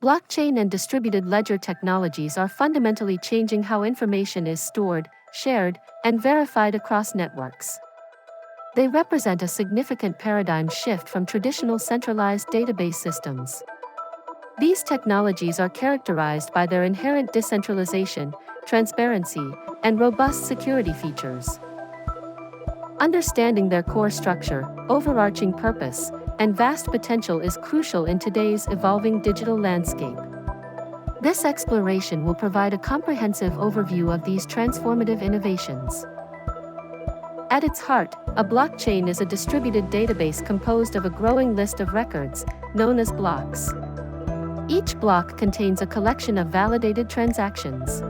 Blockchain and distributed ledger technologies are fundamentally changing how information is stored, shared, and verified across networks. They represent a significant paradigm shift from traditional centralized database systems. These technologies are characterized by their inherent decentralization, transparency, and robust security features. Understanding their core structure, overarching purpose, and vast potential is crucial in today's evolving digital landscape. This exploration will provide a comprehensive overview of these transformative innovations. At its heart, a blockchain is a distributed database composed of a growing list of records, known as blocks. Each block contains a collection of validated transactions.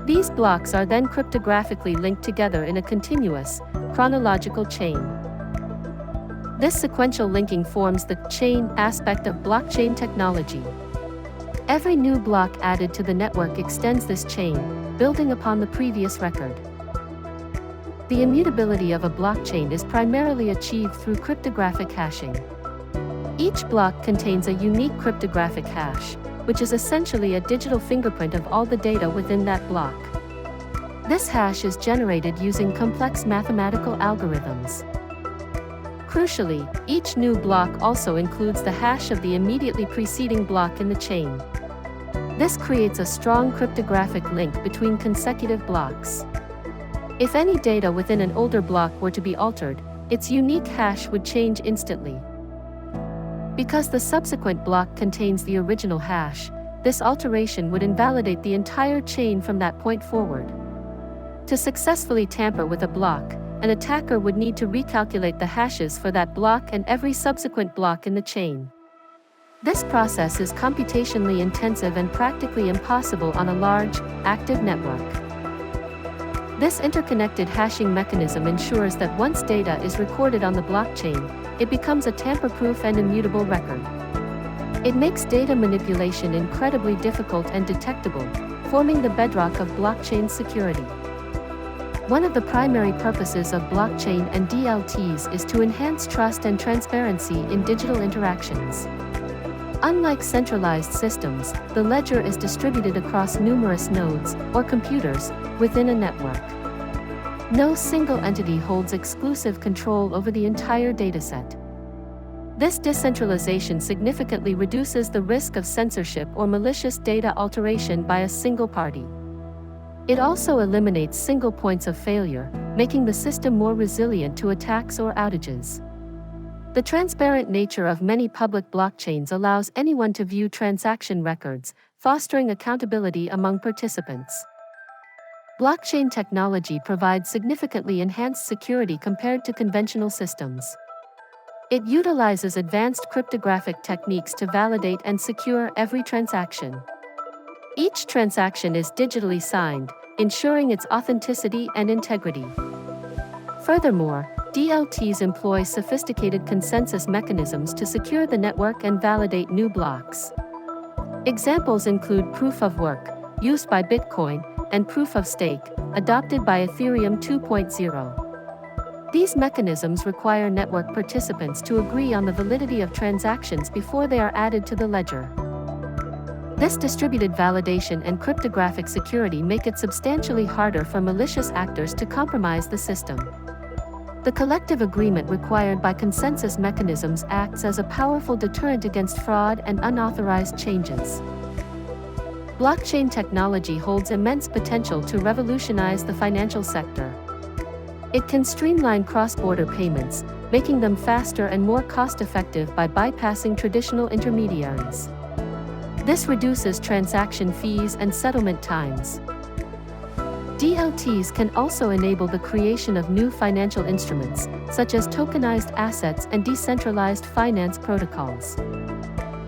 These blocks are then cryptographically linked together in a continuous, chronological chain. This sequential linking forms the chain aspect of blockchain technology. Every new block added to the network extends this chain, building upon the previous record. The immutability of a blockchain is primarily achieved through cryptographic hashing. Each block contains a unique cryptographic hash, which is essentially a digital fingerprint of all the data within that block. This hash is generated using complex mathematical algorithms. Crucially, each new block also includes the hash of the immediately preceding block in the chain. This creates a strong cryptographic link between consecutive blocks. If any data within an older block were to be altered, its unique hash would change instantly. Because the subsequent block contains the original hash, this alteration would invalidate the entire chain from that point forward. To successfully tamper with a block, an attacker would need to recalculate the hashes for that block and every subsequent block in the chain. This process is computationally intensive and practically impossible on a large, active network. This interconnected hashing mechanism ensures that once data is recorded on the blockchain, it becomes a tamper-proof and immutable record. It makes data manipulation incredibly difficult and detectable, forming the bedrock of blockchain security. One of the primary purposes of blockchain and DLTs is to enhance trust and transparency in digital interactions. Unlike centralized systems, the ledger is distributed across numerous nodes, or computers, within a network. No single entity holds exclusive control over the entire dataset. This decentralization significantly reduces the risk of censorship or malicious data alteration by a single party. It also eliminates single points of failure, making the system more resilient to attacks or outages. The transparent nature of many public blockchains allows anyone to view transaction records, fostering accountability among participants. Blockchain technology provides significantly enhanced security compared to conventional systems. It utilizes advanced cryptographic techniques to validate and secure every transaction. Each transaction is digitally signed, ensuring its authenticity and integrity. Furthermore, DLTs employ sophisticated consensus mechanisms to secure the network and validate new blocks. Examples include proof of work, used by Bitcoin, and proof of stake, adopted by Ethereum 2.0. These mechanisms require network participants to agree on the validity of transactions before they are added to the ledger. This distributed validation and cryptographic security make it substantially harder for malicious actors to compromise the system. The collective agreement required by consensus mechanisms acts as a powerful deterrent against fraud and unauthorized changes. Blockchain technology holds immense potential to revolutionize the financial sector. It can streamline cross-border payments, making them faster and more cost-effective by bypassing traditional intermediaries. This reduces transaction fees and settlement times. DLTs can also enable the creation of new financial instruments, such as tokenized assets and decentralized finance protocols.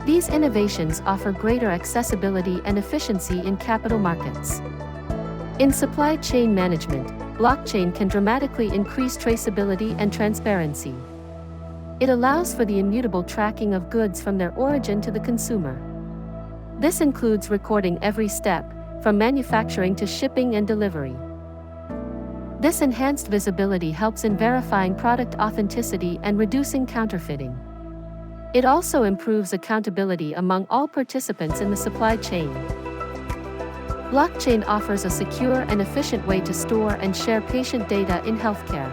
These innovations offer greater accessibility and efficiency in capital markets. In supply chain management, blockchain can dramatically increase traceability and transparency. It allows for the immutable tracking of goods from their origin to the consumer. This includes recording every step, from manufacturing to shipping and delivery. This enhanced visibility helps in verifying product authenticity and reducing counterfeiting. It also improves accountability among all participants in the supply chain. Blockchain offers a secure and efficient way to store and share patient data in healthcare.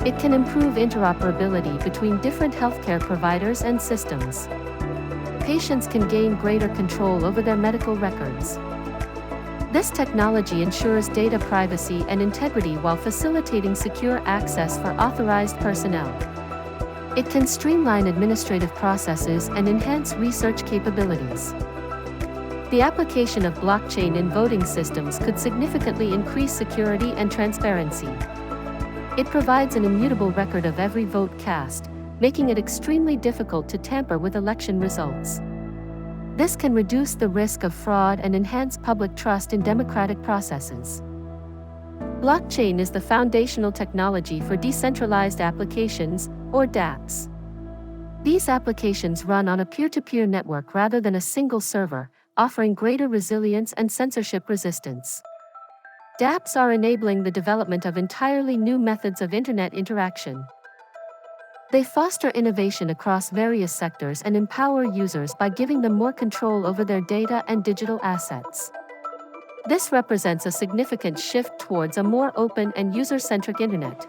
It can improve interoperability between different healthcare providers and systems. Patients can gain greater control over their medical records. This technology ensures data privacy and integrity while facilitating secure access for authorized personnel. It can streamline administrative processes and enhance research capabilities. The application of blockchain in voting systems could significantly increase security and transparency. It provides an immutable record of every vote cast, making it extremely difficult to tamper with election results. This can reduce the risk of fraud and enhance public trust in democratic processes. Blockchain is the foundational technology for decentralized applications, or dApps. These applications run on a peer-to-peer network rather than a single server, offering greater resilience and censorship resistance. dApps are enabling the development of entirely new methods of internet interaction. They foster innovation across various sectors and empower users by giving them more control over their data and digital assets. This represents a significant shift towards a more open and user-centric internet.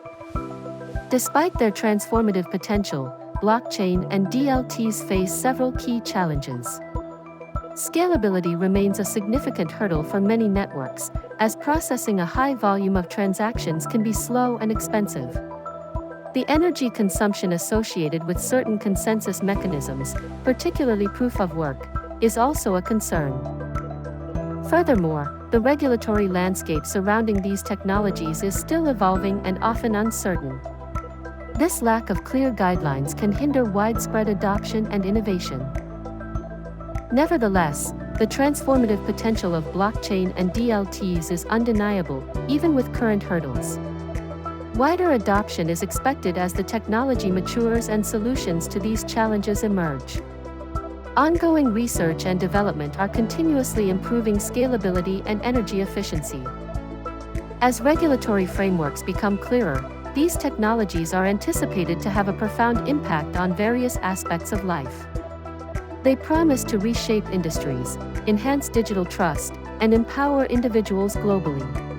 Despite their transformative potential, blockchain and DLTs face several key challenges. Scalability remains a significant hurdle for many networks, as processing a high volume of transactions can be slow and expensive. The energy consumption associated with certain consensus mechanisms, particularly proof of work, is also a concern. Furthermore, the regulatory landscape surrounding these technologies is still evolving and often uncertain. This lack of clear guidelines can hinder widespread adoption and innovation. Nevertheless, the transformative potential of blockchain and DLTs is undeniable, even with current hurdles. Wider adoption is expected as the technology matures and solutions to these challenges emerge. Ongoing research and development are continuously improving scalability and energy efficiency. As regulatory frameworks become clearer, these technologies are anticipated to have a profound impact on various aspects of life. They promise to reshape industries, enhance digital trust, and empower individuals globally.